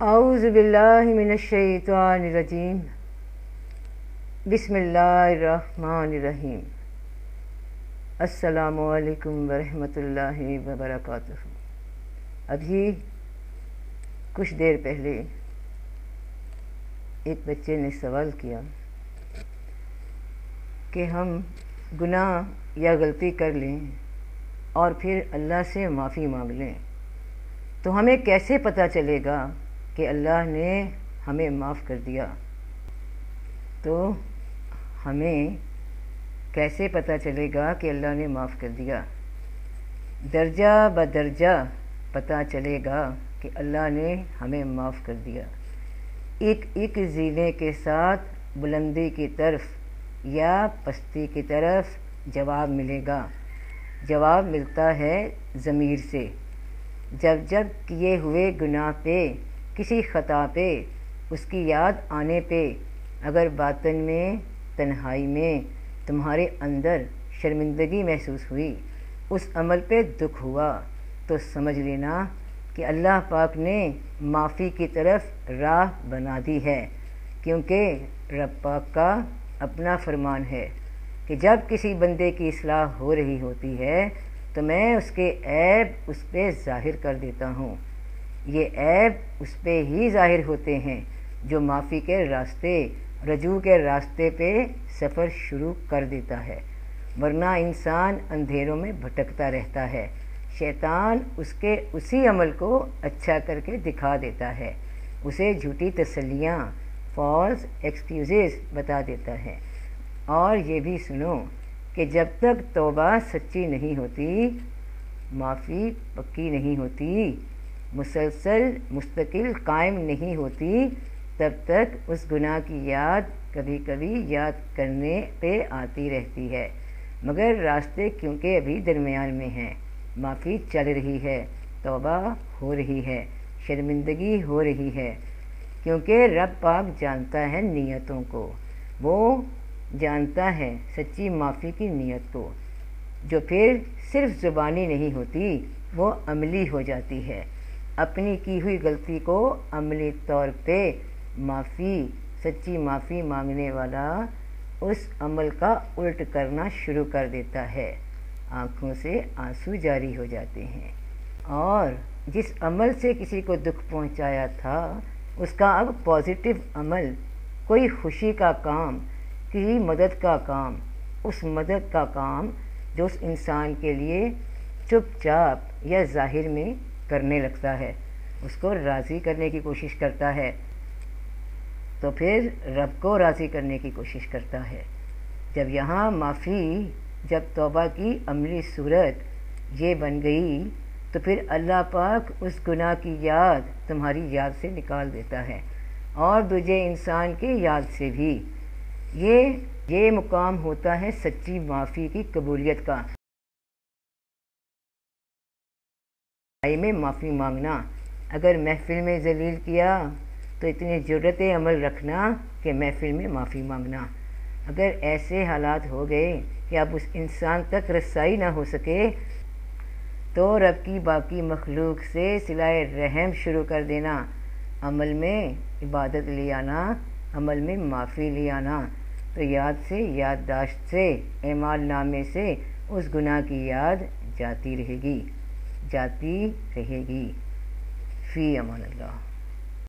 اعوذ باللہ من الشیطان الرجیم بسم اللہ الرحمن الرحیم السلام علیکم ورحمۃ اللہ وبرکاتہ۔ ابھی کچھ دیر پہلے ایک بچے نے سوال کیا کہ ہم گناہ یا غلطی کر لیں اور پھر اللہ سے معافی مانگ لیں تو ہمیں کیسے پتہ چلے گا کہ اللہ نے ہمیں معاف کر دیا؟ تو ہمیں کیسے پتہ چلے گا کہ اللہ نے معاف کر دیا؟ درجہ بدرجہ پتہ چلے گا کہ اللہ نے ہمیں معاف کر دیا۔ ایک ایک زینے کے ساتھ بلندی کی طرف یا پستی کی طرف جواب ملے گا۔ جواب ملتا ہے ضمیر سے۔ جب جب کیے ہوئے گناہ پہ، کسی خطا پہ، اس کی یاد آنے پہ اگر باطن میں، تنہائی میں تمہارے اندر شرمندگی محسوس ہوئی، اس عمل پہ دکھ ہوا، تو سمجھ لینا کہ اللہ پاک نے معافی کی طرف راہ بنا دی ہے، کیونکہ رب پاک کا اپنا فرمان ہے کہ جب کسی بندے کی اصلاح ہو رہی ہوتی ہے تو میں اس کے عیب اس پہ ظاہر کر دیتا ہوں۔ یہ عیب اس پہ ہی ظاہر ہوتے ہیں جو معافی کے راستے، رجوع کے راستے پہ سفر شروع کر دیتا ہے، ورنہ انسان اندھیروں میں بھٹکتا رہتا ہے۔ شیطان اس کے اسی عمل کو اچھا کر کے دکھا دیتا ہے، اسے جھوٹی تسلیاں، فالس ایکسکیوزز بتا دیتا ہے۔ اور یہ بھی سنو کہ جب تک توبہ سچی نہیں ہوتی، معافی پکی نہیں ہوتی، مسلسل مستقل قائم نہیں ہوتی، تب تک اس گناہ کی یاد کبھی کبھی یاد کرنے پہ آتی رہتی ہے، مگر راستے کیونکہ ابھی درمیان میں ہیں، معافی چل رہی ہے، توبہ ہو رہی ہے، شرمندگی ہو رہی ہے، کیونکہ رب پاک جانتا ہے نیتوں کو، وہ جانتا ہے سچی معافی کی نیت کو، جو پھر صرف زبانی نہیں ہوتی، وہ عملی ہو جاتی ہے۔ اپنی کی ہوئی غلطی کو عملی طور پہ معافی، سچی معافی مانگنے والا اس عمل کا الٹ کرنا شروع کر دیتا ہے، آنکھوں سے آنسو جاری ہو جاتے ہیں، اور جس عمل سے کسی کو دکھ پہنچایا تھا اس کا اب پازیٹو عمل، کوئی خوشی کا کام، کسی مدد کا کام، اس مدد کا کام جو اس انسان کے لیے چپ چاپ یا ظاہر میں کرنے لگتا ہے، اس کو راضی کرنے کی کوشش کرتا ہے، تو پھر رب کو راضی کرنے کی کوشش کرتا ہے۔ جب یہاں معافی، جب توبہ کی عملی صورت یہ بن گئی تو پھر اللہ پاک اس گناہ کی یاد تمہاری یاد سے نکال دیتا ہے، اور دوسرے انسان کی یاد سے بھی۔ یہ مقام ہوتا ہے سچی معافی کی قبولیت کا۔ میں معافی مانگنا، اگر محفل میں ذلیل کیا تو اتنی جرأت عمل رکھنا کہ محفل میں معافی مانگنا۔ اگر ایسے حالات ہو گئے کہ اب اس انسان تک رسائی نہ ہو سکے تو رب کی باقی مخلوق سے صلہ رحم شروع کر دینا، عمل میں عبادت لے آنا، عمل میں معافی لے آنا، تو یاد سے، یادداشت سے، اعمال نامے سے اس گناہ کی یاد جاتی رہے گی، جاتی رہے گی۔ فی امان اللہ۔